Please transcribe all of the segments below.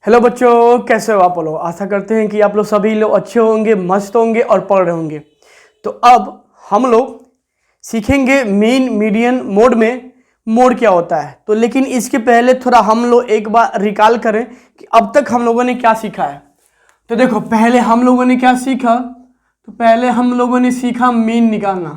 Hello बच्चों, कैसे हो आप लोग। आशा करते हैं कि आप लोग सभी लोग अच्छे होंगे, मस्त होंगे और पढ़ रहे होंगे। तो अब हम लोग सीखेंगे मीन मीडियन मोड में मोड क्या होता है। तो लेकिन इसके पहले थोड़ा हम लोग एक बार रिकॉल करें कि अब तक हम लोगों ने क्या सीखा है। तो देखो, पहले हम लोगों ने क्या सीखा। तो पहले हम लोगों ने सीखा मीन निकालना।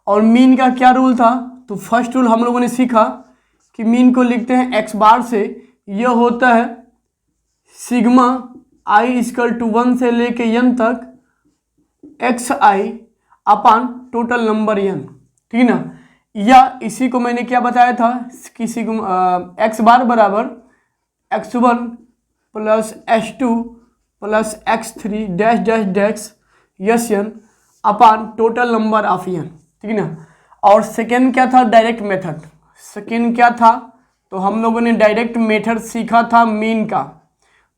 और मीन का क्या रूल था। तो फर्स्ट रूल हम लोगों ने सीखा कि मीन को लिखते हैं एक्स बार से। यह होता है सिग्मा आई इक्वल टू 1 से लेके n तक x I upon total number n, ठीक है ना। या इसी को मैंने क्या बताया था कि सिग्मा एक्स बार बराबर x1 plus h2 plus x3 dash dash dash yes n upon total number of n, ठीक है ना। और सेकेंड क्या था, डायरेक्ट मेथड। सेकेंड क्या था, तो हम लोगों ने डायरेक्ट मेथड सीखा था मीन का।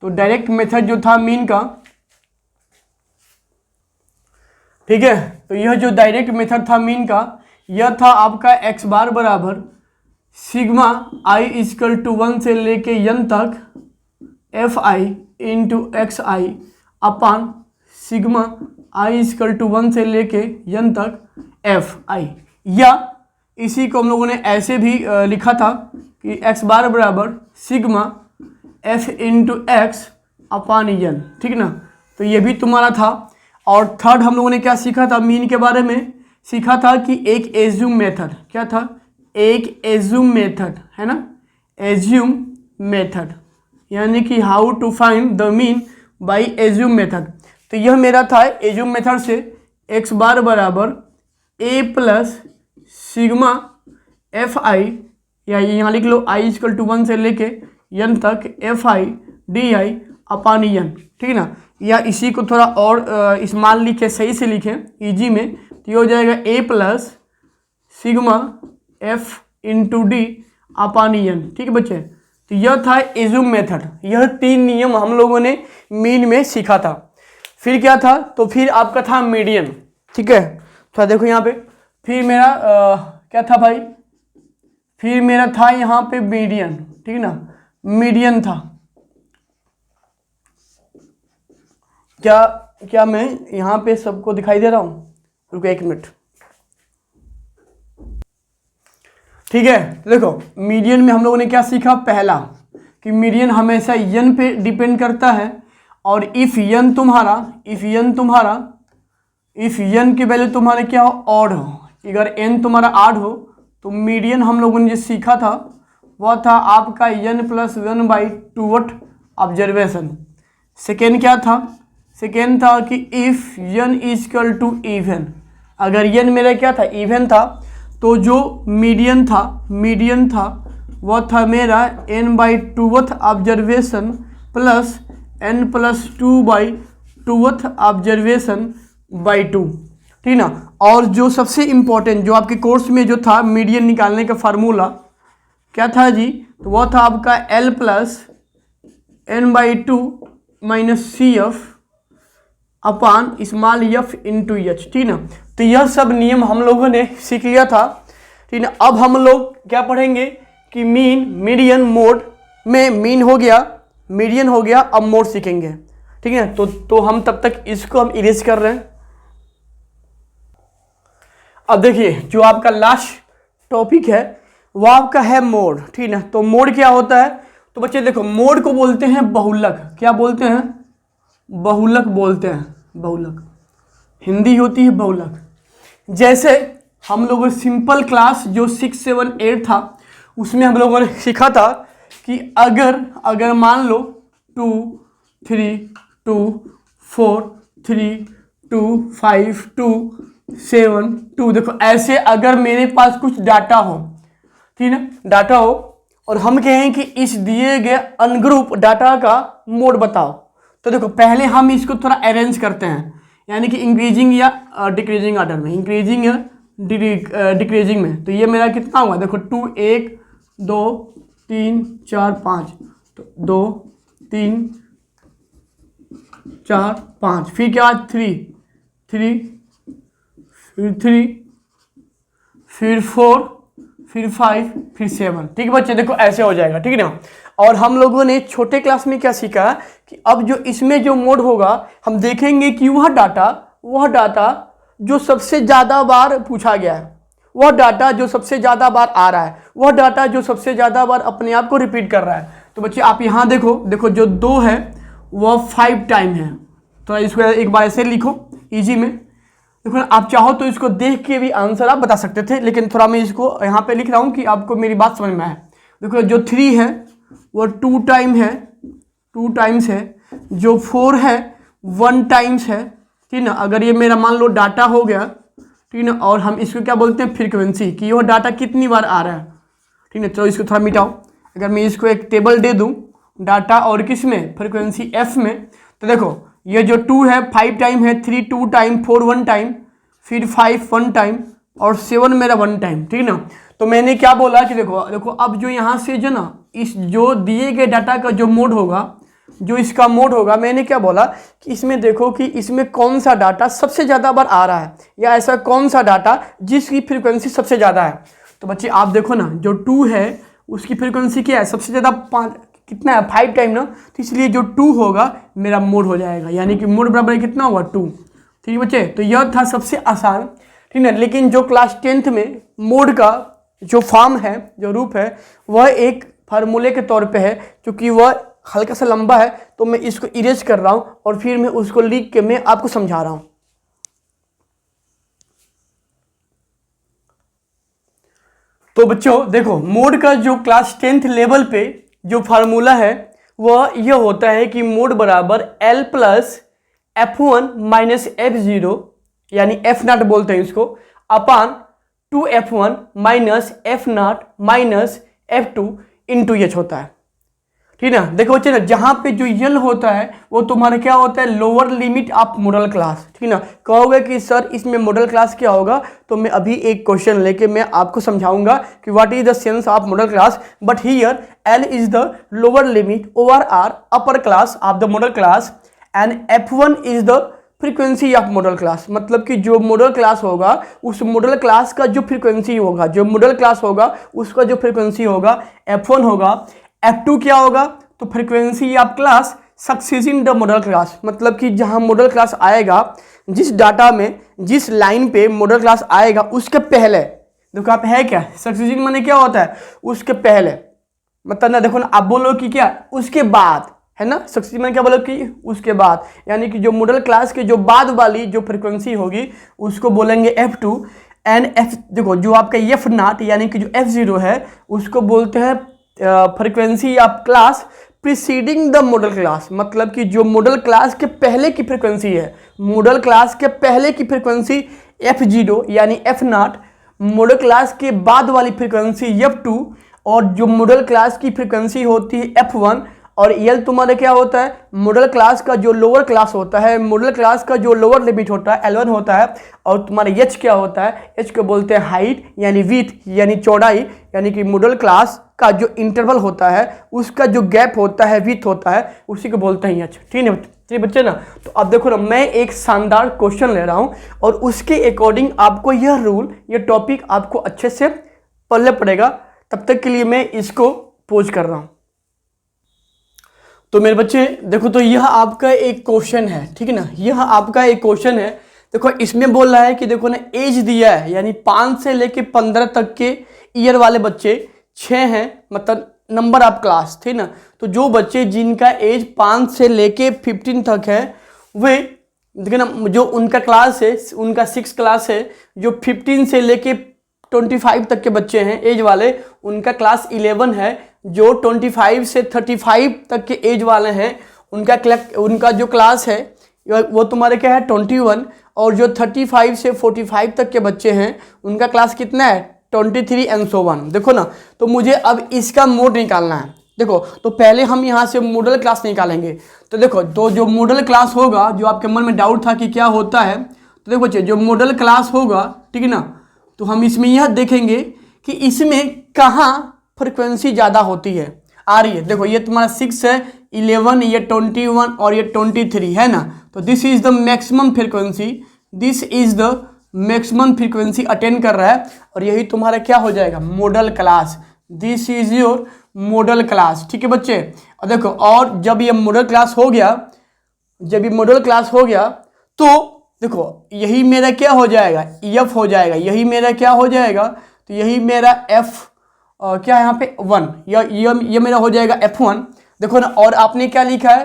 तो डायरेक्ट मेथड जो था मीन का, ठीक है। तो यह जो डायरेक्ट मेथड था मीन का, यह था आपका एक्स बार बराबर सिग्मा आई इक्वल टू 1 से लेके n तक F I into X I upon sigma I equal to 1 से लेके n तक एफ आई। या इसी को हम लोगों ने ऐसे भी लिखा था कि एक्स बार बराबर सिग्मा एफ इंटू एक्स अपान n, ठीक ना। तो ये भी तुम्हारा था। और थर्ड हम लोगों ने क्या सीखा था मीन के बारे में, सीखा था कि एक एज्यूम मेथड। क्या था, एक एज्यूम मेथड, है ना। एज्यूम मेथड यानी कि how to find the mean by assume method. तो यह मेरा था एज्यूम मेथड से एक्स बार बराबर A plus sigma F I, या यहाँ लिख लो आई इक्वल टू 1 से लेके n तक F I D I upon n, ठीक है ना। या इसी को थोड़ा और स्मॉल लिखे, सही से लिखें इजी में, तो ये हो जाएगा a plus sigma f into D upon n, ठीक है बच्चे। तो यह था एज्यूम मेथड। यह 3 नियम हम लोगों ने मीन में सीखा था। फिर क्या था, तो फिर आपका था मीडियन, ठीक है। तो देखो यहाँ पे फिर मेरा क्या था भाई, फिर मेरा था यहाँ पे मीडियन, ठीक है ना। मीडियन था क्या, क्या मैं यहाँ पे सबको दिखाई दे रहा हूँ, रुको 1 मिनट, ठीक है। देखो मीडियन में हम लोगों ने क्या सीखा, पहला कि मीडियन हमेशा n पे डिपेंड करता है। और इफ n की वैल्यू तुम्हारे क्या हो, ऑड हो। अगर n तुम्हारा ऑड हो तो मीडियन हम लोगों ने जो सीखा था वह था आपका n प्लस 1/2 ऑब्जर्वेशन। सेकेंड क्या था, सेकेंड था कि if n equal to even. अगर n मेरा क्या था, इवन था, तो जो मीडियन था वह था मेरा n/2 observation plus n plus 2/2 observation by 2, ठीक ना। और जो सबसे इम्पोर्टेंट जो आपके कोर्स में जो था मीडियन निकालने का फार्मूला क्या था जी, तो वह था आपका L plus n/2 minus C F upon small F into H, ठीक ना। तो यह सब नियम हम लोगों ने सीख लिया था, ठीक ना। अब हम लोग क्या पढ़ेंगे कि मीन मीडियन मोड में मीन हो गया, मीडियन हो गया, अब मोड सीखेंगे, ठीक है। तो हम तब तक इसको हम इरेज कर रहे हैं। अब देखिए जो आपका लास्ट टॉपिक है वो आपका है मोड, ठीक है। तो मोड क्या होता है, तो बच्चे देखो मोड को बोलते हैं बहुलक। क्या बोलते हैं, बहुलक बोलते हैं, बहुलक हिंदी होती है बहुलक। जैसे हम लोगों सिंपल क्लास जो 6, 7, 8 था उसमें हम लोगों ने सीखा था कि अगर मान लो 2, 3, 2, 4, 3, 2, 5, 2, 7, 2, देखो ऐसे अगर मेरे पास कुछ डाटा हो, ठीक है, डाटा हो, और हम कहें कि इस दिए गए अनग्रुप डाटा का मोड बताओ, तो देखो पहले हम इसको थोड़ा अरेंज करते हैं, यानी कि इंक्रीजिंग या डिक्रीजिंग ऑर्डर में, इंक्रीजिंग या डिक्रीजिंग में। तो ये मेरा कितना हुआ, देखो 2, 1, 2, 3, 4, 5, तो 2, 3, 4, 5, फिर क्या 3, 3, फिर 3, फिर 4, फिर 5, फिर 7, ठीक है बच्चे। देखो ऐसे हो जाएगा, ठीक है ना। और हम लोगों ने छोटे क्लास में क्या सीखा कि अब जो इसमें जो मोड होगा हम देखेंगे कि वह डाटा जो सबसे ज़्यादा बार पूछा गया है, वह डाटा जो सबसे ज़्यादा बार आ रहा है, वह डाटा जो सबसे ज़्यादा बार अपने आप को रिपीट कर रहा है। तो बच्चे आप यहाँ देखो जो 2 है वह 5 टाइम है। तो इसको एक बार ऐसे लिखो इजी में। देखो आप चाहो तो इसको देख के भी आंसर आप बता सकते थे, लेकिन थोड़ा मैं इसको यहाँ पे लिख रहा हूँ कि आपको मेरी बात समझ में आए। देखो जो 3 है वो 2 टाइम्स है, जो 4 है 1 टाइम्स है, ठीक ना। अगर ये मेरा मान लो डाटा हो गया, ठीक ना, और हम इसको क्या बोलते हैं फ्रीक्वेंसी, कि यह डाटा कितनी बार आ रहा है, ठीक ना। चलो इसको थोड़ा मिटाओ। अगर मैं इसको एक टेबल दे दूं डाटा और किस में, फ्रीक्वेंसी एफ में, तो देखो ये जो 2 है 5 टाइम है, 3 2 टाइम, 4 1 टाइम, फिर 5 1 टाइम और 7 मेरा 1 टाइम, ठीक ना। तो मैंने क्या बोला कि देखो अब जो यहाँ से जो ना इस जो दिए गए डाटा का जो मोड होगा, जो इसका मोड होगा, मैंने क्या बोला कि इसमें देखो कि इसमें कौन सा डाटा सबसे ज़्यादा बार आ रहा है, या ऐसा कौन सा डाटा जिसकी फ्रीक्वेंसी सबसे ज़्यादा है। तो बच्चे आप देखो ना जो 2 है उसकी फ्रीक्वेंसी क्या है, सबसे ज़्यादा 5 कितना है, 5 टाइम ना। तो इसलिए जो 2 होगा मेरा मोड हो जाएगा, यानी कि मोड बराबर कितना होगा 2। ठीक है बच्चे, तो यह था सबसे आसान, ठीक है। लेकिन जो क्लास 10th में मोड का जो फॉर्म है, जो रूप है, वह एक फार्मूले के तौर पे है, क्योंकि वह हल्का सा लंबा है, तो मैं इसको इरेज कर रहा हूँ और फिर मैं उसको लिख के मैं आपको समझा रहा हूँ। तो बच्चों देखो मोड का जो क्लास 10th लेवल पे जो फार्मूला है वह यह होता है कि मोड बराबर L plus F1 minus F0, यानी F0 बोलते हैं इसको, अपान 2F1 minus F0 minus F2 into H होता है, ठीक ना। देखो बच्चे ना जहाँ पे जो यल होता है वो तुम्हारा क्या होता है, lower limit of modal class, ठीक ना। कहोगे कि सर इसमें मॉडल क्लास क्या होगा, तो मैं अभी एक क्वेश्चन लेके मैं आपको समझाऊंगा कि what is the sense of modal class. But here L is the lower limit over or upper class of the modal class and F1 is the frequency of modal class. मतलब कि जो model class होगा उस model class का जो frequency होगा, जो model class होगा उसका जो फ्रीक्वेंसी होगा F1 होगा। F2 क्या होगा, तो frequency of class succeeding the modal class. मतलब कि जहां मॉडल क्लास आएगा, जिस डाटा में जिस लाइन पे मॉडल क्लास आएगा उसके पहले, देखो आप है क्या सक्सेसिंग माने क्या होता है, उसके पहले, मतलब ना देखो ना आप बोलो कि क्या उसके बाद, है ना। सक्सेसिंग माने क्या बोलो कि उसके बाद, यानी कि जो मॉडल क्लास के जो बाद वाली जो फ्रीक्वेंसी होगी उसको बोलेंगे F2 एंड देखो जो आपका F0 यानी कि जो F0 है उसको बोलते हैं frequency of class preceding the modal class. मतलब कि जो मॉडल क्लास के पहले की फ्रीक्वेंसी है, मॉडल क्लास के पहले की फ्रीक्वेंसी F0 यानी F0, मॉडल क्लास के बाद वाली फ्रीक्वेंसी F2, और जो मॉडल क्लास की फ्रीक्वेंसी होती है F1, और L तुम्हारा क्या होता है, मॉडल क्लास का जो लोअर क्लास होता है, मॉडल क्लास का जो लोअर लिमिट होता है L1 होता है, और तुम्हारा H क्या होता है, H को बोलते हैं हाइट यानी विड्थ यानी चौड़ाई, यानी कि मॉडल क्लास का जो इंटरवल होता है उसका जो गैप होता है, विड्थ होता है, उसी को बोलते हैं H, ठीक है। ठीक बच्चे ना। तो अब देखो ना मैं एक शानदार क्वेश्चन ले रहा हूँ और उसके अकॉर्डिंग आपको यह रूल, यह टॉपिक आपको अच्छे से पढ़ना पड़ेगा। तब तक के लिए मैं इसको पोज कर रहा हूँ। तो मेरे बच्चे देखो, तो यह आपका एक क्वेश्चन है, ठीक है ना, यह आपका एक क्वेश्चन है। देखो इसमें बोल रहा है कि देखो ना एज दिया है, यानी 5 से लेके 15 तक के ईयर वाले बच्चे 6 हैं, मतलब नंबर ऑफ क्लास, ठीक ना। तो जो बच्चे जिनका एज 5 से लेके 15 तक है वे देखिए ना, जो उनका क्लास है उनका 6 क्लास है। जो 15 से लेके 25 तक के बच्चे हैं एज वाले, उनका क्लास 11 है। जो 25 से 35 तक के एज वाले हैं उनका जो क्लास है वो तुम्हारे क्या है 21, और जो 35 से 45 तक के बच्चे हैं उनका क्लास कितना है 23 एंड सो वन। देखो ना, तो मुझे अब इसका मोड निकालना है। देखो तो पहले हम यहाँ से मॉडल क्लास निकालेंगे। तो देखो तो जो मॉडल क्लास होगा, जो आपके मन में डाउट था कि क्या होता है, तो देखो बच्चे जो मॉडल क्लास होगा, ठीक है ना, तो हम इसमें यह देखेंगे कि इसमें कहाँ फ्रिक्वेंसी ज़्यादा होती है, आ रही है। देखो ये तुम्हारा 6 है, 11, ये 21 और ये 23 है ना। तो this is the maximum frequency, this is the maximum frequency attend कर रहा है, और यही तुम्हारा क्या हो जाएगा model class. This is your model class. ठीक है बच्चे, और देखो और जब ये मॉडल क्लास हो गया, जब ये मॉडल क्लास हो गया तो देखो यही मेरा क्या हो जाएगा, एफ हो जाएगा, यही मेरा क्या हो जाएगा, तो यही मेरा एफ क्या है यहाँ पे 1, ये मेरा हो जाएगा F1। देखो ना, और आपने क्या लिखा है,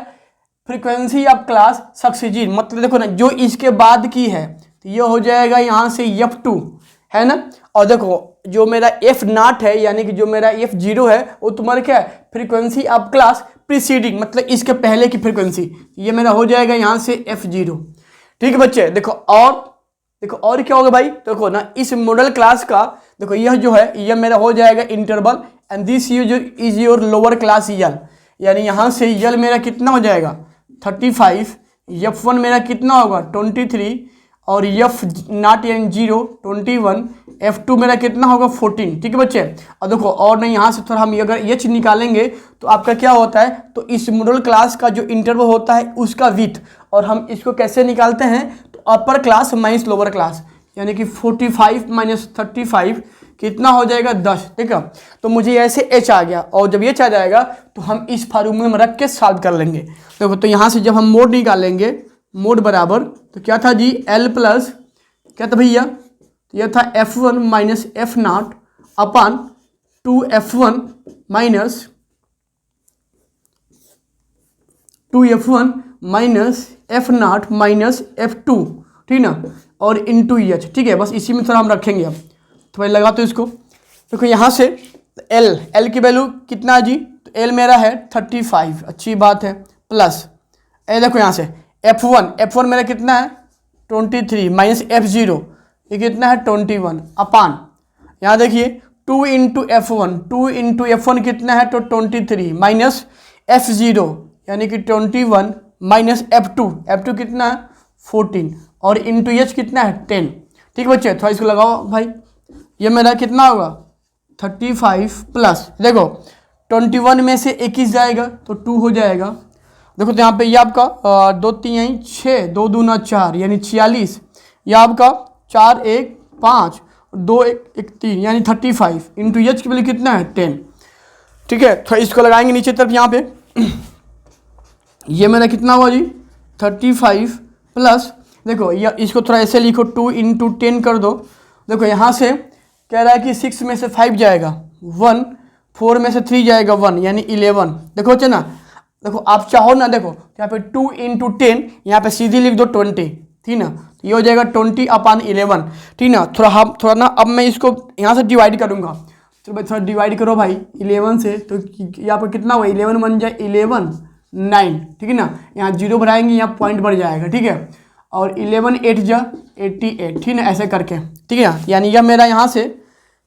फ्रीक्वेंसी ऑफ क्लास सक्सीड, मतलब देखो ना जो इसके बाद की है तो ये हो जाएगा यहाँ से F2 है ना। और देखो जो मेरा F0 है यानी कि जो मेरा F0 है वो तुम्हारा क्या है, फ्रीक्वेंसी ऑफ क्लास प्रीसीडिंग, मतलब इसके पहले की फ्रीक्वेंसी, ये मेरा हो जाएगा यहाँ से F0। ठीक है बच्चे, देखो और क्या होगा भाई, देखो ना इस मॉडल क्लास का देखो यह जो है यह मेरा हो जाएगा interval, and this is your lower class L, यानी यहाँ से यल मेरा कितना हो जाएगा 35, F1 मेरा कितना होगा 23, और F0 यानी 0 21, F2 मेरा कितना होगा 14। ठीक है बच्चे, और देखो और नहीं यहाँ से थोड़ा हम अगर H निकालेंगे तो आपका क्या होता है, तो इस मॉडल क्लास का जो इंटरवल होता है उसका विथ, और हम इसको कैसे निकालते हैं, तो upper class minus lower class, यानी कि 45 माइनस 35 कितना हो जाएगा 10। ठीक है, तो मुझे ऐसे H आ गया, और जब H आ जाएगा तो हम इस फार्मूले में रख के सॉल्व कर लेंगे। देखो तो यहाँ से जब हम मोड निकालेंगे, मोड बराबर तो क्या था जी L प्लस क्या था भैया, तो यह था F1 माइनस F0 अपान 2F1 minus 2F1 minus F0 minus F2, ठीक ना, और इंटू H। ठीक है, बस इसी में थोड़ा हम रखेंगे। अब तो भाई लगा तो इसको, देखो यहाँ से L की वैल्यू कितना है जी, तो L मेरा है 35, अच्छी बात है, प्लस ए देखो यहाँ से F1 मेरा कितना है 23 माइनस F0 ये कितना है 21 अपान यहाँ देखिए 2 इंटू F1 कितना है तो 23 माइनस F0 यानी कि 21 माइनस F2 कितना है 14 और इंटू H कितना है 10। ठीक बच्चे, थोड़ा इसको लगाओ भाई, ये मेरा कितना होगा 35 प्लस देखो 21 में से 21 जाएगा तो 2 हो जाएगा। देखो तो यहाँ पे ये आपका 2 3 6 2 दूना 4 यानी 46, यह आपका 4 1 5 2 1 3 यानी 35 इंटू H की वैल्यू कितना है 10। ठीक है, थोड़ा इसको लगाएंगे नीचे तरफ यहाँ पे ये मेरा कितना हुआ जी 35 प्लस देखो ये इसको थोड़ा ऐसे लिखो 2 इंटू 10 कर दो। देखो यहाँ से कह रहा है कि 6 में से 5 जाएगा 1, 4 में से 3 जाएगा 1 यानी 11। देखो बच्चे ना, देखो आप चाहो ना, देखो यहाँ पे 2 इंटू 10 यहाँ पे सीधी लिख दो 20, ठीक ना, ये हो जाएगा 20 अपान 11। ठीक ना, थोड़ा ना अब मैं इसको यहाँ से डिवाइड करूँगा, तो भाई थोड़ा डिवाइड करो भाई 11 से, तो यहाँ पर कितना हुआ 11 बन जाए 11 9। ठीक है ना, यहाँ जीरो बढ़ाएंगे यहाँ पॉइंट बढ़ जाएगा। ठीक है, और 11 8 जा 88, ठीक ना, ऐसे करके। ठीक है, यानी यह मेरा यहाँ से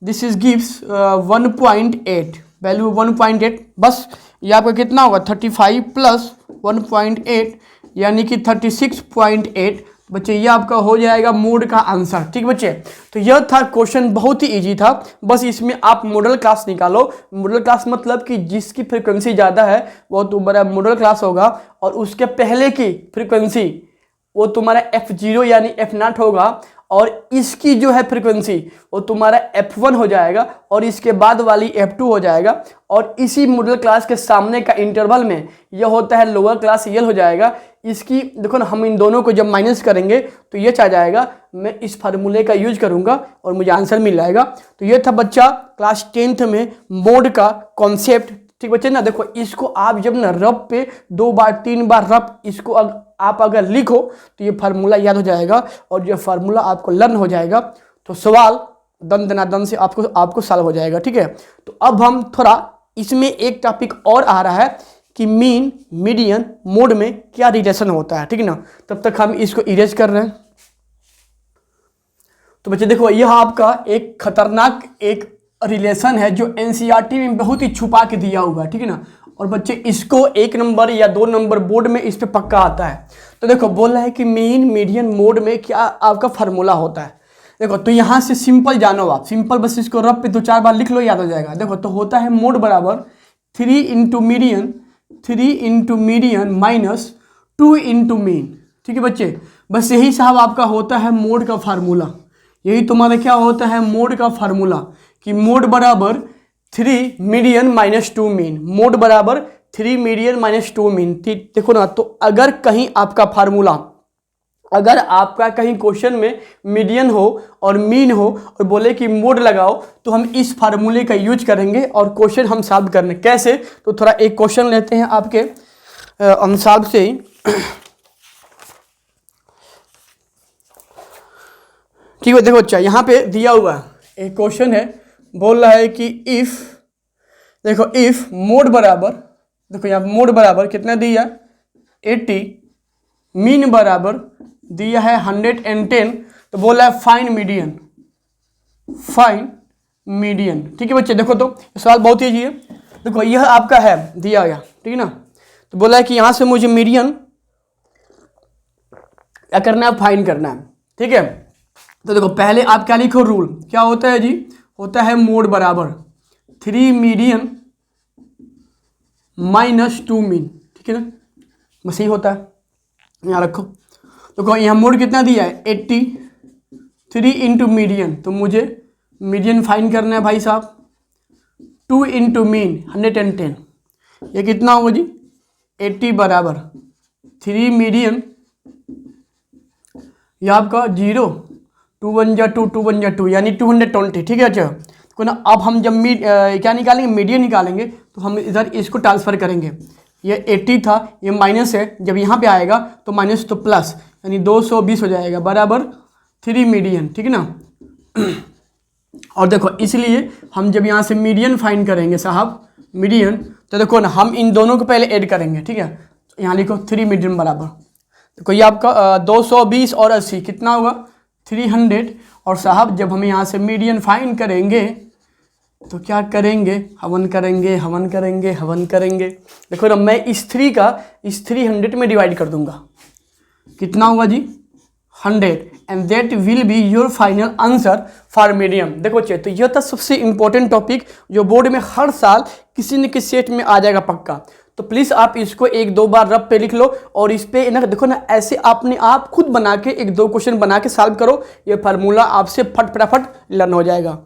दिस इज गिव्स 1.8 वैल्यू 1.8, बस ये आपका कितना होगा 35 प्लस 1.8 यानी कि 36.8। बच्चे ये आपका हो जाएगा मोड का आंसर। ठीक बच्चे, तो यह था क्वेश्चन, बहुत ही इजी था, बस इसमें आप मॉडल क्लास निकालो। मॉडल क्लास मतलब कि जिसकी फ्रीक्वेंसी ज़्यादा है वो तुम्हारा मॉडल क्लास होगा, और उसके पहले की फ्रीक्वेंसी वो तुम्हारा F0 यानी F0 होगा, और इसकी जो है फ्रीक्वेंसी वो तुम्हारा F1 हो जाएगा, और इसके बाद वाली F2 हो जाएगा, और इसी मॉडल क्लास के सामने का इंटरवल में यह होता है लोअर क्लास यल हो जाएगा। इसकी देखो ना, हम इन दोनों को जब माइनस करेंगे तो ये आ जाएगा, मैं इस फार्मूले का यूज करूंगा और मुझे आंसर मिल जाएगा। तो ये था बच्चा क्लास 10th में मोड का कॉन्सेप्ट। ठीक बच्चे ना, देखो इसको आप जब ना रब पे 2 बार 3 बार रब इसको आप अगर लिखो तो ये फार्मूला याद हो जाएगा, और ये फार्मूला आपको लर्न हो जाएगा, तो सवाल दन दनादन से आपको सॉल्व हो जाएगा। ठीक है, तो अब हम थोड़ा इसमें एक टॉपिक और आ रहा है कि मीन मीडियन मोड में क्या रिलेशन होता है। ठीक है ना, तब तक हम इसको इरेज कर रहे हैं। तो बच्चे देखो, यह आपका एक खतरनाक एक रिलेशन है जो एनसीईआरटी में बहुत ही छुपा के दिया हुआ है। ठीक है ना, और बच्चे इसको 1 नंबर या 2 नंबर बोर्ड में इस पे पक्का आता है। तो देखो बोल रहा है कि मीन मीडियन मोड में क्या आपका फार्मूला होता है। देखो तो यहाँ से सिंपल जानो आप, सिंपल बस इसको रब पे 2-4 बार लिख लो, याद हो जाएगा। देखो तो होता है मोड बराबर 3 into median minus 2 into mean. ठीक है बच्चे, बस यही साहब आपका होता है मोड का फार्मूला। यही तुम्हारा क्या होता है मोड का फार्मूला, कि मोड बराबर 3 मीडियन माइनस 2 मीन, मोड बराबर 3 मीडियन माइनस 2 मीन। देखो ना, तो अगर कहीं आपका फार्मूला, अगर आपका कहीं क्वेश्चन में मीडियन हो और मीन हो और बोले कि मोड लगाओ, तो हम इस फार्मूले का यूज करेंगे और क्वेश्चन हम सॉल्व करने। कैसे? तो थोड़ा एक क्वेश्चन लेते हैं आपके अनुसार से ही। ठीक है, देखो अच्छा, यहाँ पे दिया हुआ एक क्वेश्चन है, बोल रहा है कि इफ, देखो इफ मोड बराबर, देखो यहाँ मोड बराबर कितना दिया 80, मीन बराबर दिया है 110, तो बोला है फाइन मीडियन, फाइन मीडियन। ठीक है बच्चे, देखो तो सवाल बहुत ईजी है। देखो यह आपका है दिया गया, ठीक है ना, तो बोला है कि यहाँ से मुझे मीडियन क्या करना है, फाइन करना है। ठीक है, तो देखो पहले आप क्या लिखो, रूल क्या होता है जी, होता है मोड बराबर 3 मीडियन माइनस 2 मीन। ठीक है ना, बस यही होता है, यहाँ रखो। तो यहाँ मोड कितना दिया है 80, 3 इंटू मीडियन, तो मुझे मीडियन फाइन करना है भाई साहब, 2 इंटू मीन 110, ये कितना होगा जी 80 बराबर 3 मीडियन, ये आपका 0, 2 1 जा 2, 2 1 जा 2, यानी 220। ठीक है, अच्छा तो ना, अब हम जब क्या निकालेंगे, मीडियन निकालेंगे, तो हम इधर इसको ट्रांसफर करेंगे। ये 80 था, ये माइनस है, जब यहाँ पे आएगा तो माइनस तो प्लस, यानी 220 हो जाएगा बराबर 3 मीडियन। ठीक है ना, और देखो इसलिए हम जब यहाँ से मीडियन फाइंड करेंगे साहब, मीडियन, तो देखो ना हम इन दोनों को पहले ऐड करेंगे। ठीक है, तो यहाँ लिखो 3 मीडियन बराबर, देखो ये आपका 220 और 80 कितना होगा 300, और साहब जब हम यहाँ से मीडियन फाइंड करेंगे तो क्या करेंगे, हवन करेंगे, हवन करेंगे, हवन करेंगे। देखो ना, मैं इस 3 का इस 300 में डिवाइड कर दूंगा, कितना होगा जी 100, and that will be your final answer for medium. देखो चाहिए, तो यह था सबसे इंपॉर्टेंट टॉपिक जो बोर्ड में हर साल किसी न किसी सेट में आ जाएगा पक्का। तो प्लीज़ आप इसको 1-2 बार रब पे लिख लो, और इस पे ना देखो ना, ऐसे आपने आप खुद बना के 1-2 क्वेश्चन बना के सॉल्व करो, ये फार्मूला आपसे फटाफट लर्न हो जाएगा।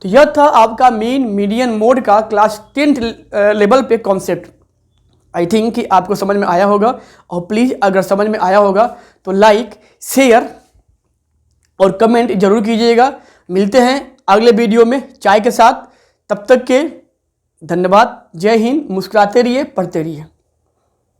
तो यह था आपका मीन मीडियन मोड का क्लास 10th लेवल पे कॉन्सेप्ट। आई थिंक कि आपको समझ में आया होगा, और प्लीज़ अगर समझ में आया होगा तो लाइक, शेयर और कमेंट जरूर कीजिएगा। मिलते हैं अगले वीडियो में चाय के साथ, तब तक के धन्यवाद। जय हिंद, मुस्कुराते रहिए, पढ़ते रहिए।